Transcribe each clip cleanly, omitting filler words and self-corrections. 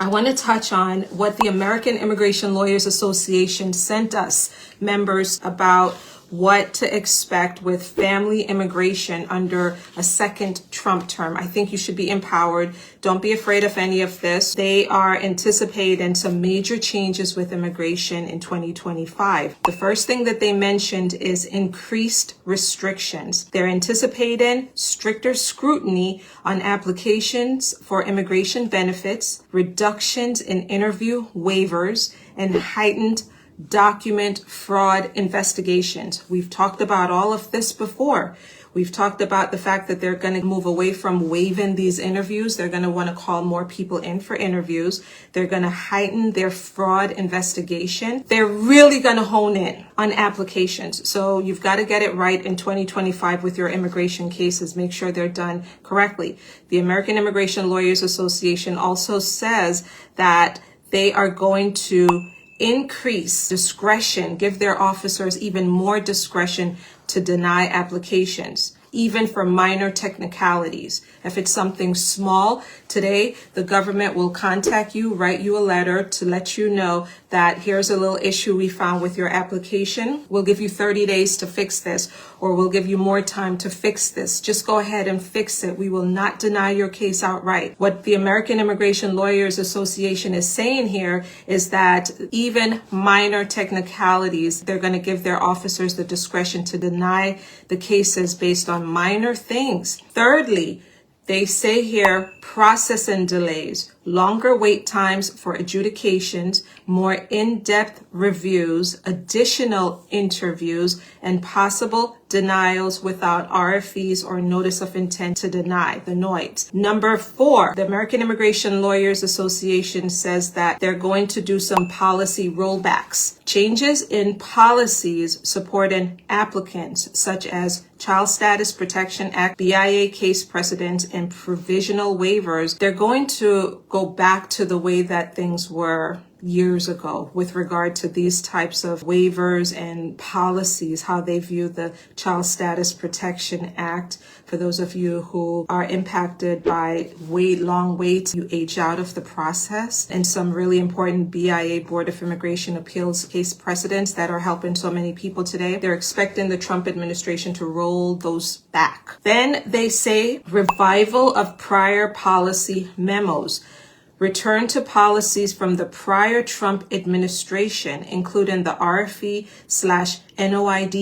I want to touch on what the American Immigration Lawyers Association sent us members about what to expect with family immigration under a second Trump term. I think you should be empowered. Don't be afraid of any of this. They are anticipating some major changes with immigration in 2025. The first thing that they mentioned is increased restrictions. They're anticipating stricter scrutiny on applications for immigration benefits, reductions in interview waivers, and heightened document fraud investigations. We've talked about all of this before. We've talked about the fact that they're going to move away from waiving these interviews. They're going to want to call more people in for interviews. They're going to heighten their fraud investigation. They're really going to hone in on applications. So you've got to get it right in 2025 with your immigration cases. Make sure they're done correctly. The American Immigration Lawyers Association also says that they are going to increase discretion, give their officers even more discretion to deny applications, even for minor technicalities. If it's something small, today the government will contact you, write you a letter to let you know that here's a little issue we found with your application. We'll give you 30 days to fix this, or we'll give you more time to fix this. Just go ahead and fix it. We will not deny your case outright. What the American Immigration Lawyers Association is saying here is that even minor technicalities, they're going to give their officers the discretion to deny the cases based on minor things. Thirdly, they say here processing delays, longer wait times for adjudications, more in-depth reviews, additional interviews, and possible denials without RFEs or notice of intent to deny, the NOIDs. Number 4, the American Immigration Lawyers Association says that they're going to do some policy rollbacks. Changes in policies supporting applicants, such as Child Status Protection Act, BIA case precedents, and provisional waivers. They're going to go back to the way that things were years ago with regard to these types of waivers and policies, how they view the Child Status Protection Act. For those of you who are impacted by long waits, you age out of the process, and some really important BIA Board of Immigration Appeals case precedents that are helping so many people today. They're expecting the Trump administration to roll those back. Then they say revival of prior policy memos. Return to policies from the prior Trump administration, including the RFE/NOID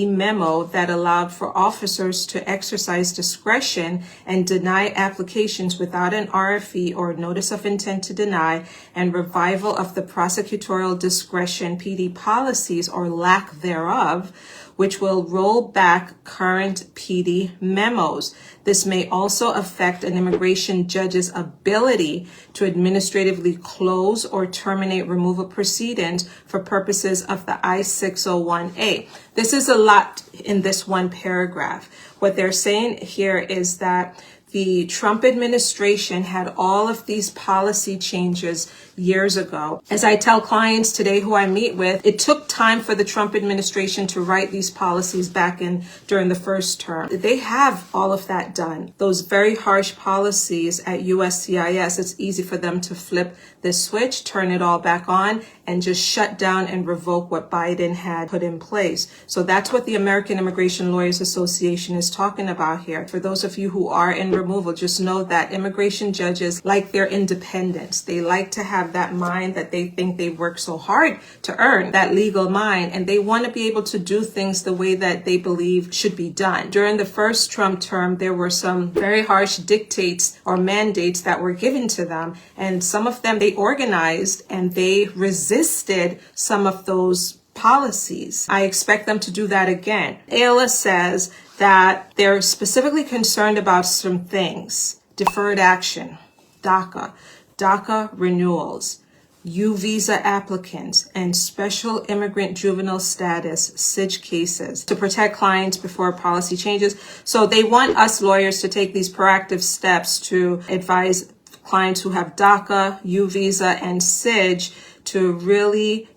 memo that allowed for officers to exercise discretion and deny applications without an RFE or notice of intent to deny, and revival of the prosecutorial discretion PD policies or lack thereof, which will roll back current PD memos. This may also affect an immigration judge's ability to administratively close or terminate removal proceedings for purposes of the I-601A. This is a lot in this one paragraph. What they're saying here is that the Trump administration had all of these policy changes years ago. As I tell clients today who I meet with, it took time for the Trump administration to write these policies back during the first term. They have all of that done. Those very harsh policies at USCIS, it's easy for them to flip the switch, turn it all back on, and just shut down and revoke what Biden had put in place. So that's what the American Immigration Lawyers Association is talking about here. For those of you who are in removal, just know that immigration judges like their independence. They like to have that mind that they think they work so hard to earn, that legal mind, and they want to be able to do things the way that they believe should be done. During the first Trump term, there were some very harsh dictates or mandates that were given to them, and some of them they organized and they resisted some of those policies. I expect them to do that again. ALA says that they're specifically concerned about some things: deferred action, DACA renewals, U visa applicants, and special immigrant juvenile status SIJ cases to protect clients before policy changes. So they want us lawyers to take these proactive steps to advise clients who have DACA, U visa, and SIJ to really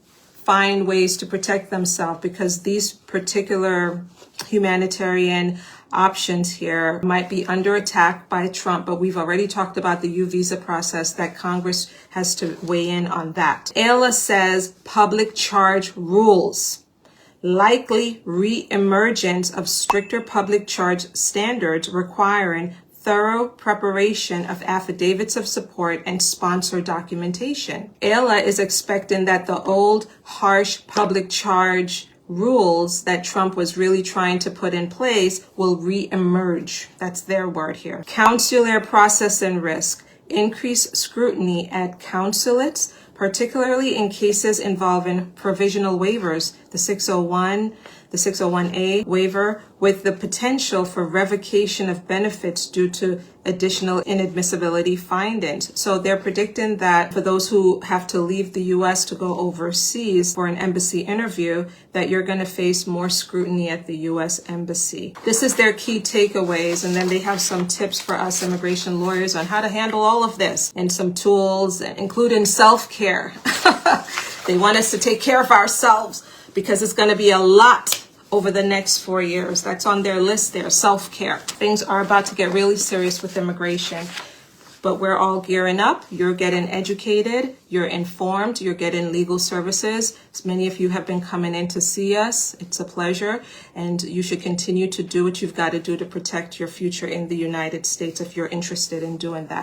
find ways to protect themselves, because these particular humanitarian options here might be under attack by Trump, but we've already talked about the U visa process that Congress has to weigh in on that. Ayla says public charge rules. Likely re-emergence of stricter public charge standards requiring thorough preparation of affidavits of support and sponsor documentation. Ayla is expecting that the old harsh public charge rules that Trump was really trying to put in place will re-emerge. That's their word here. Consular process and risk. Increased scrutiny at consulates, particularly in cases involving provisional waivers, the 601, the 601A waiver, with the potential for revocation of benefits due to additional inadmissibility findings. So they're predicting that for those who have to leave the U.S. to go overseas for an embassy interview, that you're going to face more scrutiny at the U.S. Embassy. This is their key takeaways, and then they have some tips for us immigration lawyers on how to handle all of this, and some tools, including self-care. They want us to take care of ourselves because it's going to be a lot over the next 4 years. That's on their list there, self-care. Things are about to get really serious with immigration, but we're all gearing up. You're getting educated, you're informed, you're getting legal services. Many of you have been coming in to see us. It's a pleasure, and you should continue to do what you've got to do to protect your future in the United States if you're interested in doing that.